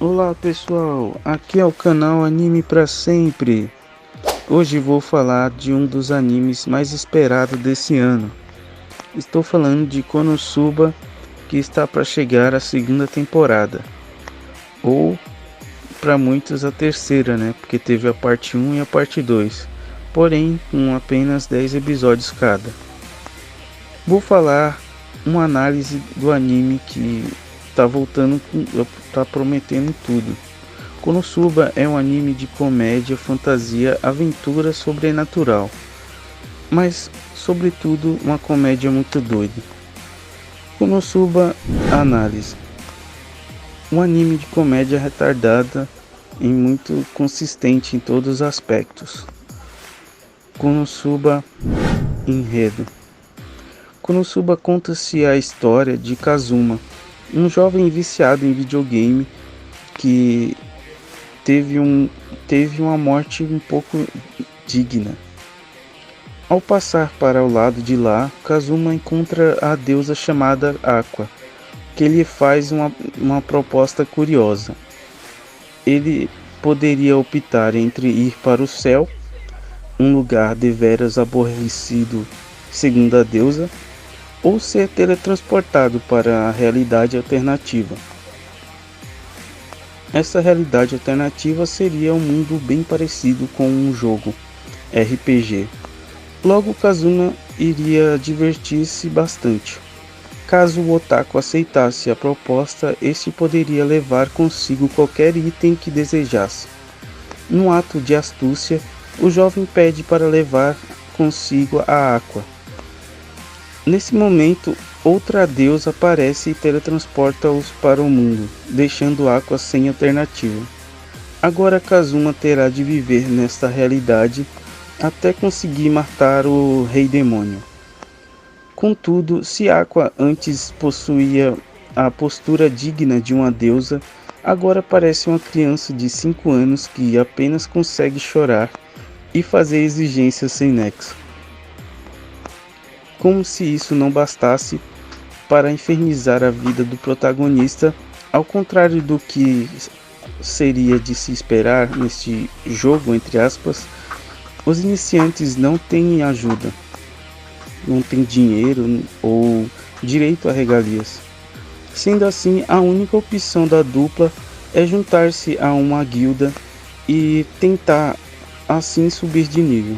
Olá pessoal, aqui é o canal Anime pra Sempre. Hoje vou falar de um dos animes mais esperados desse ano. Estou falando de Konosuba, que está para chegar a segunda temporada, ou para muitos a terceira, né? Porque teve a parte 1 e a parte 2, porém com apenas 10 episódios cada. Vou falar uma análise do anime que tá voltando, tá prometendo tudo. Konosuba é um anime de comédia, fantasia, aventura sobrenatural, mas sobretudo uma comédia muito doida. Konosuba Análise: um anime de comédia retardada e muito consistente em todos os aspectos. Konosuba Enredo: Konosuba conta-se a história de Kazuma, um jovem viciado em videogame que teve uma morte um pouco digna. Ao passar para o lado de lá, Kazuma encontra a deusa chamada Aqua, que lhe faz uma proposta curiosa. Ele poderia optar entre ir para o céu, um lugar deveras aborrecido segundo a deusa, ou ser teletransportado para a realidade alternativa. Essa realidade alternativa seria um mundo bem parecido com um jogo RPG. Logo, Kazuma iria divertir-se bastante. Caso o otaku aceitasse a proposta, este poderia levar consigo qualquer item que desejasse. Num ato de astúcia, o jovem pede para levar consigo a Aqua. Nesse momento, outra deusa aparece e teletransporta-os para o mundo, deixando Aqua sem alternativa. Agora Kazuma terá de viver nesta realidade até conseguir matar o Rei Demônio. Contudo, se Aqua antes possuía a postura digna de uma deusa, agora parece uma criança de 5 anos que apenas consegue chorar e fazer exigências sem nexo. Como se isso não bastasse para infernizar a vida do protagonista, ao contrário do que seria de se esperar neste jogo, entre aspas, os iniciantes não têm ajuda, não têm dinheiro ou direito a regalias. Sendo assim, a única opção da dupla é juntar-se a uma guilda e tentar assim subir de nível.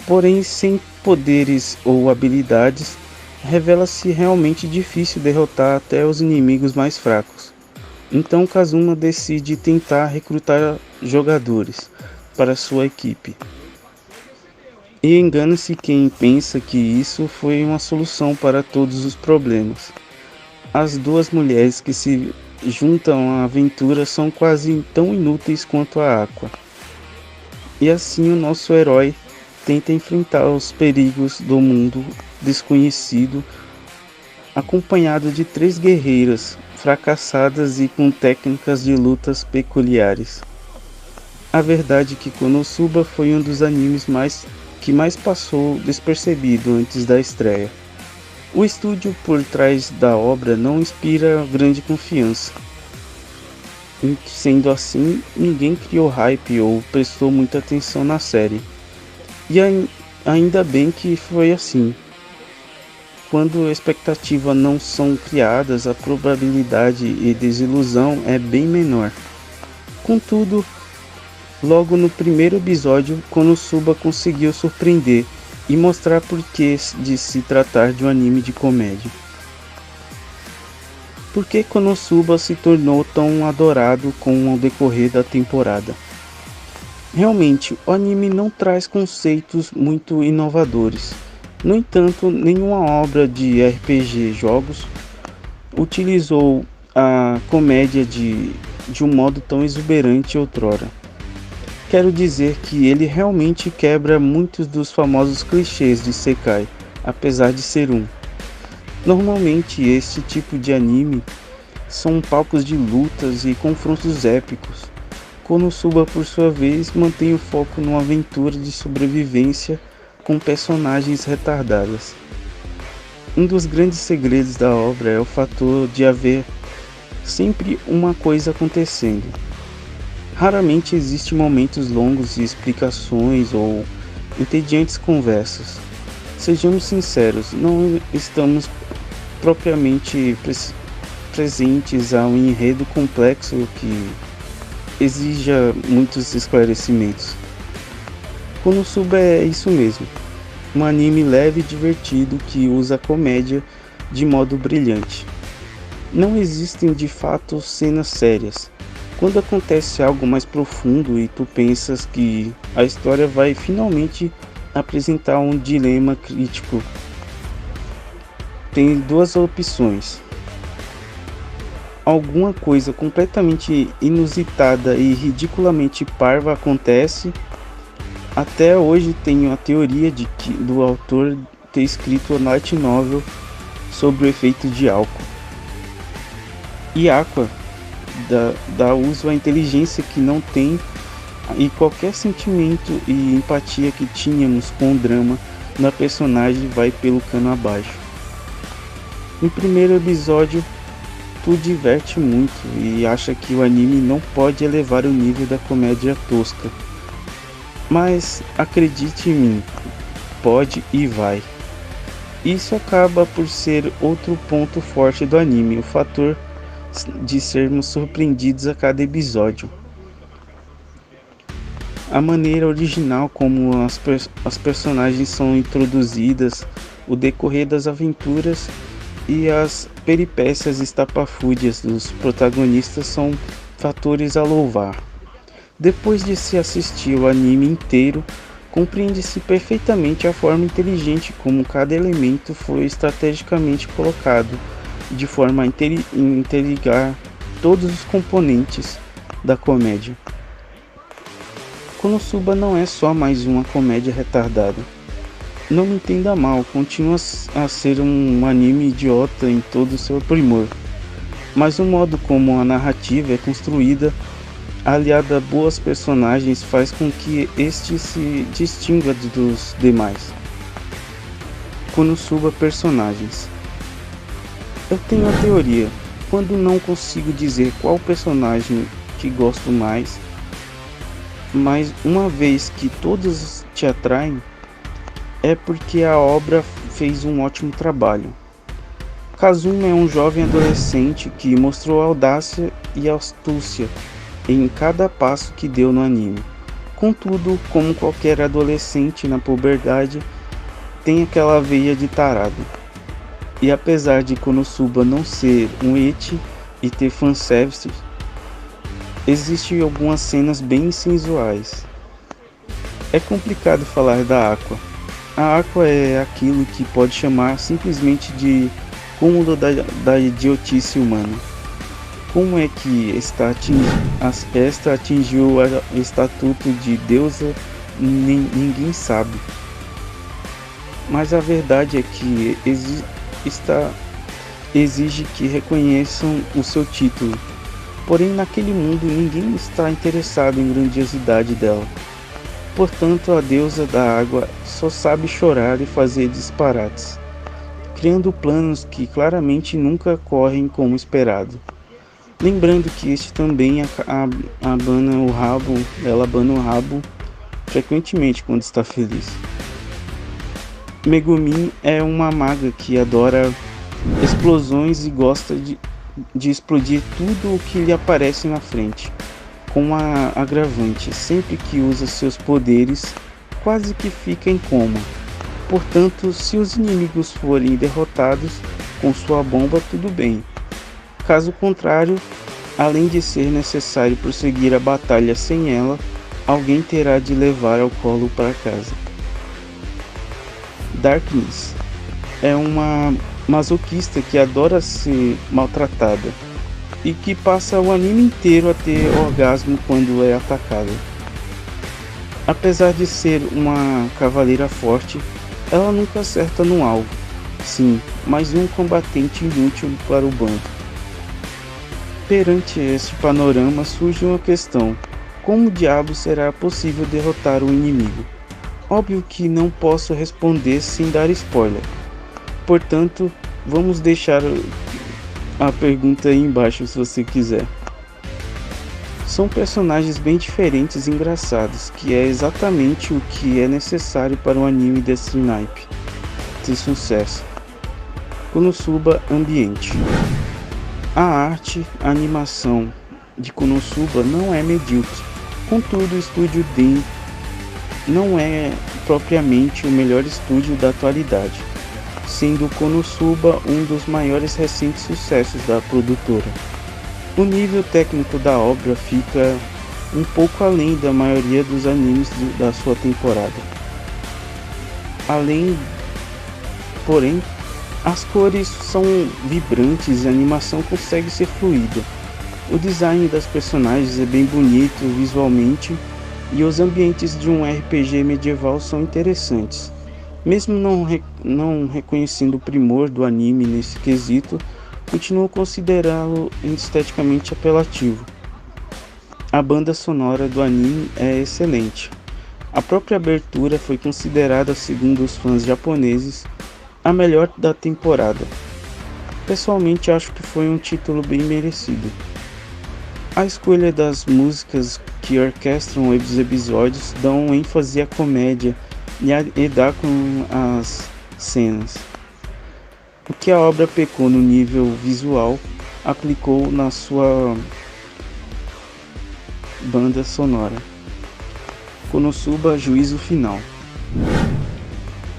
Porém, sem poderes ou habilidades, revela-se realmente difícil derrotar até os inimigos mais fracos. Então Kazuma decide tentar recrutar jogadores para sua equipe. E engana-se quem pensa que isso foi uma solução para todos os problemas. As duas mulheres que se juntam à aventura são quase tão inúteis quanto a Aqua. E assim o nosso herói tenta enfrentar os perigos do mundo desconhecido, acompanhado de 3 guerreiras fracassadas e com técnicas de lutas peculiares. A verdade é que Konosuba foi um dos animes que mais passou despercebido antes da estreia. O estúdio por trás da obra não inspira grande confiança. Sendo assim, ninguém criou hype ou prestou muita atenção na série. E ainda bem que foi assim. Quando expectativas não são criadas, a probabilidade de desilusão é bem menor. Contudo, logo no primeiro episódio, Konosuba conseguiu surpreender e mostrar por que de se tratar de um anime de comédia. Por que Konosuba se tornou tão adorado com o decorrer da temporada? Realmente, o anime não traz conceitos muito inovadores. No entanto, nenhuma obra de RPG jogos utilizou a comédia de um modo tão exuberante outrora. Quero dizer que ele realmente quebra muitos dos famosos clichês de Sekai, apesar de ser um. Normalmente este tipo de anime são palcos de lutas e confrontos épicos. Konosuba, por sua vez, mantém o foco numa aventura de sobrevivência com personagens retardadas. Um dos grandes segredos da obra é o fator de haver sempre uma coisa acontecendo. Raramente existem momentos longos de explicações ou entediantes conversas. Sejamos sinceros, não estamos propriamente presentes a um enredo complexo que exija muitos esclarecimentos. Konosuba é isso mesmo, um anime leve e divertido que usa a comédia de modo brilhante. Não existem de fato cenas sérias. Quando acontece algo mais profundo e tu pensas que a história vai finalmente apresentar um dilema crítico, tem duas opções. Alguma coisa completamente inusitada e ridiculamente parva acontece. Até hoje tenho a teoria de que do autor ter escrito a light novel sobre o efeito de álcool. E Aqua dá uso à inteligência que não tem, e qualquer sentimento e empatia que tínhamos com o drama da personagem vai pelo cano abaixo. No primeiro episódio, tu diverte muito e acha que o anime não pode elevar o nível da comédia tosca. Mas acredite em mim, pode e vai. Isso acaba por ser outro ponto forte do anime, o fator de sermos surpreendidos a cada episódio. A maneira original como as personagens são introduzidas, o decorrer das aventuras e as peripécias estapafúrdias dos protagonistas são fatores a louvar. Depois de se assistir o anime inteiro, compreende-se perfeitamente a forma inteligente como cada elemento foi estrategicamente colocado, de forma a interligar todos os componentes da comédia. Konosuba não é só mais uma comédia retardada. Não me entenda mal, continua a ser um anime idiota em todo o seu primor, mas o modo como a narrativa é construída, aliada a boas personagens, faz com que este se distinga dos demais. Konosuba personagens. Eu tenho a teoria, quando não consigo dizer qual personagem que gosto mais, mas uma vez que todos te atraem, é porque a obra fez um ótimo trabalho. Kazuma é um jovem adolescente que mostrou audácia e astúcia em cada passo que deu no anime. Contudo, como qualquer adolescente na puberdade, tem aquela veia de tarado. E apesar de Konosuba não ser um ecchi e ter fanservice, existem algumas cenas bem sensuais. É complicado falar da Aqua. A Aqua é aquilo que pode chamar simplesmente de cúmulo da idiotice humana. Como é que esta atingiu o estatuto de deusa, ninguém sabe. Mas a verdade é que exige que reconheçam o seu título. Porém, naquele mundo ninguém está interessado em grandiosidade dela. Portanto, a deusa da água só sabe chorar e fazer disparates, criando planos que claramente nunca correm como esperado. Lembrando que este também abana o rabo frequentemente quando está feliz. Megumin é uma maga que adora explosões e gosta de explodir tudo o que lhe aparece na frente. Com uma agravante, sempre que usa seus poderes, quase que fica em coma. Portanto, se os inimigos forem derrotados com sua bomba, tudo bem. Caso contrário, além de ser necessário prosseguir a batalha sem ela, alguém terá de levar ao colo para casa. Darkness é uma masoquista que adora ser maltratada e que passa o anime inteiro a ter orgasmo quando é atacada. Apesar de ser uma cavaleira forte, ela nunca acerta no alvo. Sim, mais um combatente inútil para o bando. Perante este panorama surge uma questão: como diabos será possível derrotar o inimigo? Óbvio que não posso responder sem dar spoiler. Portanto, vamos deixar a pergunta aí embaixo se você quiser. São personagens bem diferentes e engraçados, que é exatamente o que é necessário para um anime desse naipe ter sucesso. Konosuba Ambiente. A arte, a animação de Konosuba não é medíocre, contudo o estúdio DEN não é propriamente o melhor estúdio da atualidade, sendo Konosuba um dos maiores recentes sucessos da produtora. O nível técnico da obra fica um pouco além da maioria dos animes da sua temporada. Porém, as cores são vibrantes e a animação consegue ser fluida. O design das personagens é bem bonito visualmente e os ambientes de um RPG medieval são interessantes. Mesmo não reconhecendo o primor do anime nesse quesito, continuo considerá-lo esteticamente apelativo. A banda sonora do anime é excelente. A própria abertura foi considerada, segundo os fãs japoneses, a melhor da temporada. Pessoalmente acho que foi um título bem merecido. A escolha das músicas que orquestram os episódios dão ênfase à comédia e dá com as cenas. O que a obra pecou no nível visual, aplicou na sua banda sonora. Konosuba Juízo Final.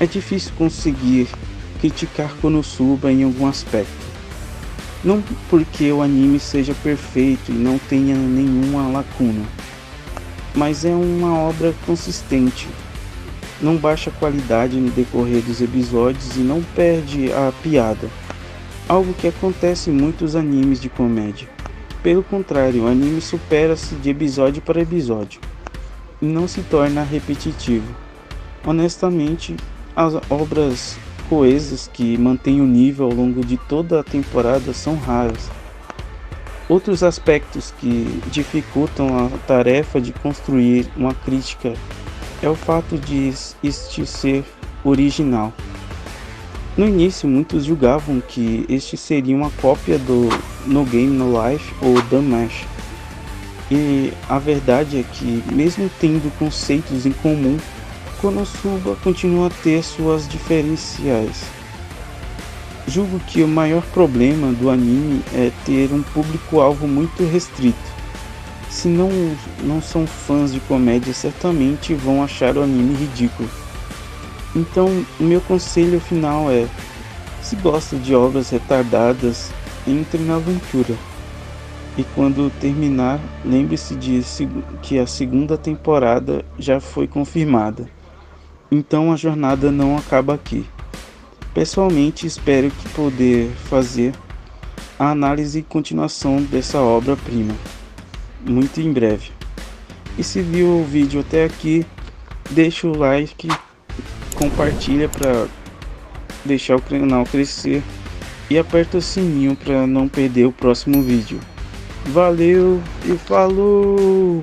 É difícil conseguir criticar Konosuba em algum aspecto. Não porque o anime seja perfeito e não tenha nenhuma lacuna, mas é uma obra consistente. Não baixa a qualidade no decorrer dos episódios e não perde a piada, algo que acontece em muitos animes de comédia. Pelo contrário, o anime supera-se de episódio para episódio e não se torna repetitivo. Honestamente, as obras coesas que mantêm o nível ao longo de toda a temporada são raras. Outros aspectos que dificultam a tarefa de construir uma crítica é o fato de este ser original. No início, muitos julgavam que este seria uma cópia do No Game No Life ou Danmachi. E a verdade é que, mesmo tendo conceitos em comum, Konosuba continua a ter suas diferenciais. Julgo que o maior problema do anime é ter um público-alvo muito restrito. Se não são fãs de comédia, certamente vão achar o anime ridículo. Então, o meu conselho final é: se gosta de obras retardadas, entre na aventura. E quando terminar, lembre-se que a segunda temporada já foi confirmada. Então a jornada não acaba aqui. Pessoalmente, espero que poder fazer a análise e continuação dessa obra-prima muito em breve. E se viu o vídeo até aqui, deixa o like, compartilha para deixar o canal crescer e aperta o sininho para não perder o próximo vídeo. Valeu e falou!